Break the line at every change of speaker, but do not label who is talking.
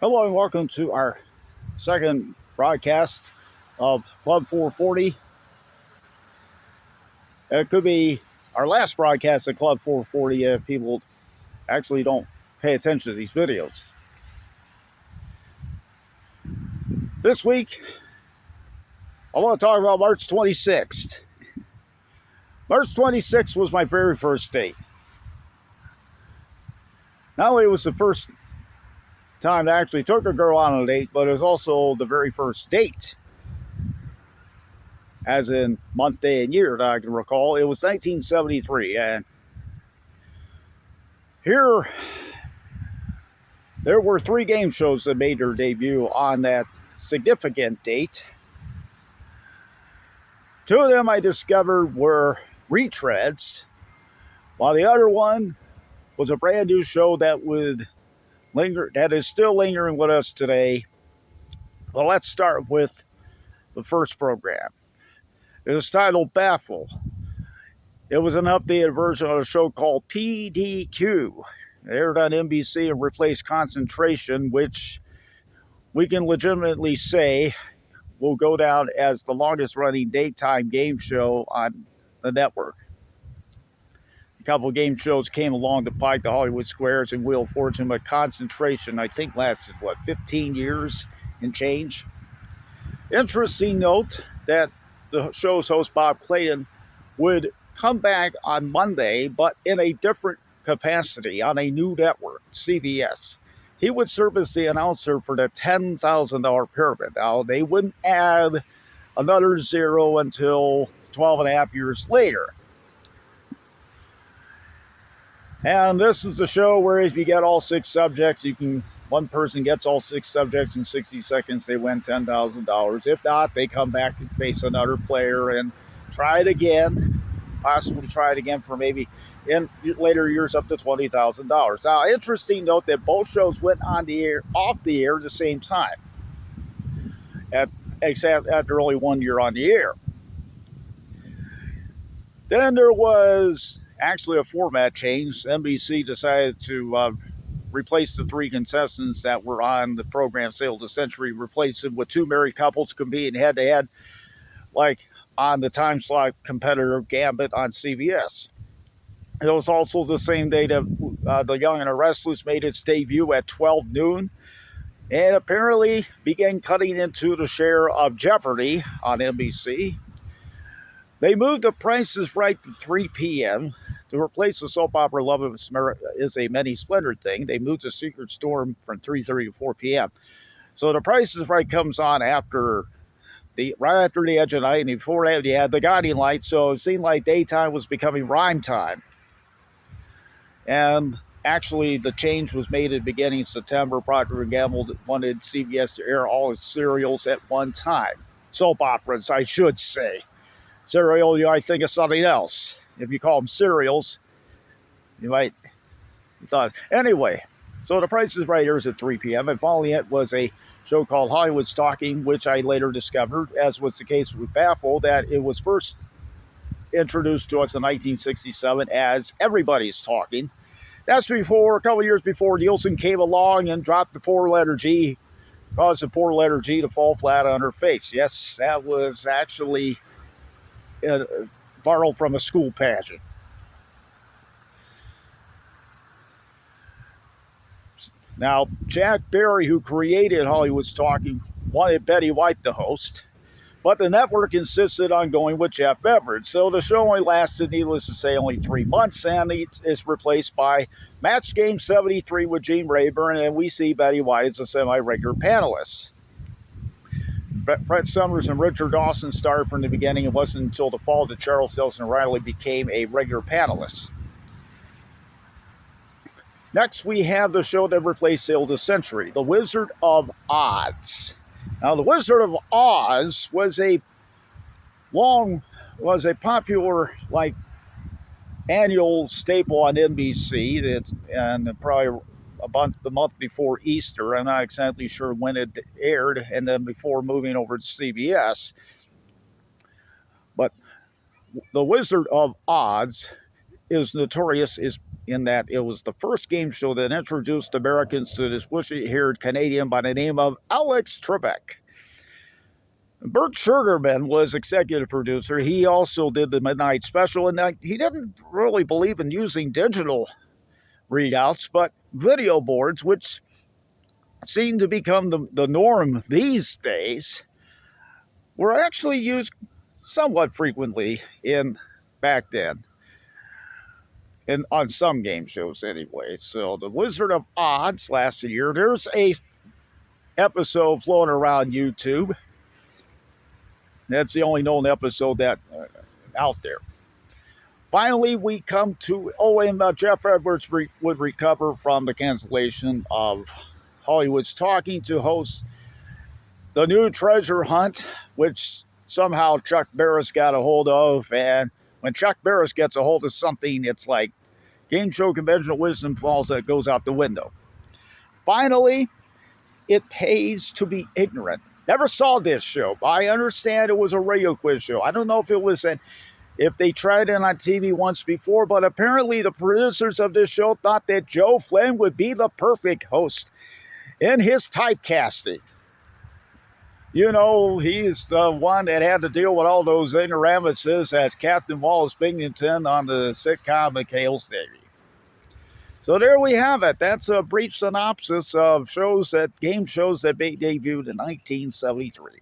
Hello and welcome to our second broadcast of Club 440. It could be our last broadcast of Club 440 if people actually don't pay attention to these videos. This week, I want to talk about March 26th. March 26th was my very first date. Not only was the first time I actually took a girl on a date, but it was also the very first date. As in month, day, and year that I can recall. It was 1973, and here there were 3 game shows that made their debut on that significant date. 2 of them I discovered were retreads, while the other one was a brand new show that is still lingering with us today. Well, let's start with the first program. It was titled Baffle. It was an updated version of a show called PDQ. It aired on NBC and replaced Concentration, which we can legitimately say will go down as the longest running daytime game show on the network. A couple of game shows came along the pike, the Hollywood Squares and Wheel of Fortune, but Concentration, I think, lasted, 15 years and change. Interesting note that the show's host, Bob Clayton, would come back on Monday, but in a different capacity on a new network, CBS. He would serve as the announcer for the $10,000 pyramid. Now, they wouldn't add another zero until 12 and a half years later. And this is the show where if you get all 6 subjects, one person gets all 6 subjects in 60 seconds, they win $10,000. If not, they come back and face another player and try it again, possibly try it again for maybe in later years up to $20,000. Now, interesting note that both shows went off the air at the same time, except after only 1 year on the air. Then there was actually a format change. NBC decided to replace the 3 contestants that were on the program Sail the Century, replace them with 2 married couples competing head-to-head, like on the time slot competitor Gambit on CBS. It was also the same day that The Young and the Restless made its debut at 12 noon, and apparently began cutting into the share of Jeopardy on NBC. They moved The Price is Right to 3 p.m., to replace the soap opera Love is a Many Splendored Thing. They moved to Secret Storm from 3:30 to 4 p.m. So The Price is Right comes on right after the Edge of Night, and before that you had The Guiding Light, so it seemed like daytime was becoming rhyme time. And actually the change was made at the beginning of September. Procter & Gamble wanted CBS to air all its serials at one time. Soap operas, I should say. Serial, you might think of something else. If you call them serials, you might thought. Anyway, so The Price is Right airs at 3 p.m. And following it was a show called Hollywood's Talking, which I later discovered, as was the case with Baffle, that it was first introduced to us in 1967 as Everybody's Talking. That's a couple years before Nielsen came along and dropped the 4-letter G, caused the 4-letter G to fall flat on her face. Yes, that was actually borrowed from a school pageant. Now, Jack Barry, who created Hollywood's Talking, wanted Betty White to host, but the network insisted on going with Jeff Everett. So the show only lasted, needless to say, only 3 months, and it's replaced by Match Game 73 with Gene Rayburn, and we see Betty White as a semi-regular panelist. Brett Summers and Richard Dawson starred from the beginning. It wasn't until the fall that Charles Nelson Riley became a regular panelist. Next, we have the show that replaced Sail the Century, The Wizard of Oz. Now, The Wizard of Oz was a popular, annual staple on NBC. And probably the month before Easter. I'm not exactly sure when it aired, and then before moving over to CBS. But The Wizard of Oz is notorious in that it was the first game show that introduced Americans to this bushy-haired Canadian by the name of Alex Trebek. Bert Sugarman was executive producer. He also did the Midnight Special, and he didn't really believe in using digital readouts, but video boards, which seem to become the norm these days, were actually used somewhat frequently back then. And on some game shows anyway. So the Wizard of Oz lasted a year. There's a episode floating around YouTube. That's the only known episode that out there. Finally, we come to, and Jeff Edwards would recover from the cancellation of Hollywood's Talking to host the new Treasure Hunt, which somehow Chuck Barris got a hold of. And when Chuck Barris gets a hold of something, it's like game show conventional wisdom that goes out the window. Finally, it pays to be ignorant. Never saw this show, but I understand it was a radio quiz show. I don't know if they tried it on TV once before, but apparently the producers of this show thought that Joe Flynn would be the perfect host in his typecasting. You know, he's the one that had to deal with all those ignoramuses as Captain Wallace Binghamton on the sitcom McHale's Navy. So there we have it. That's a brief synopsis of game shows that debuted in 1973.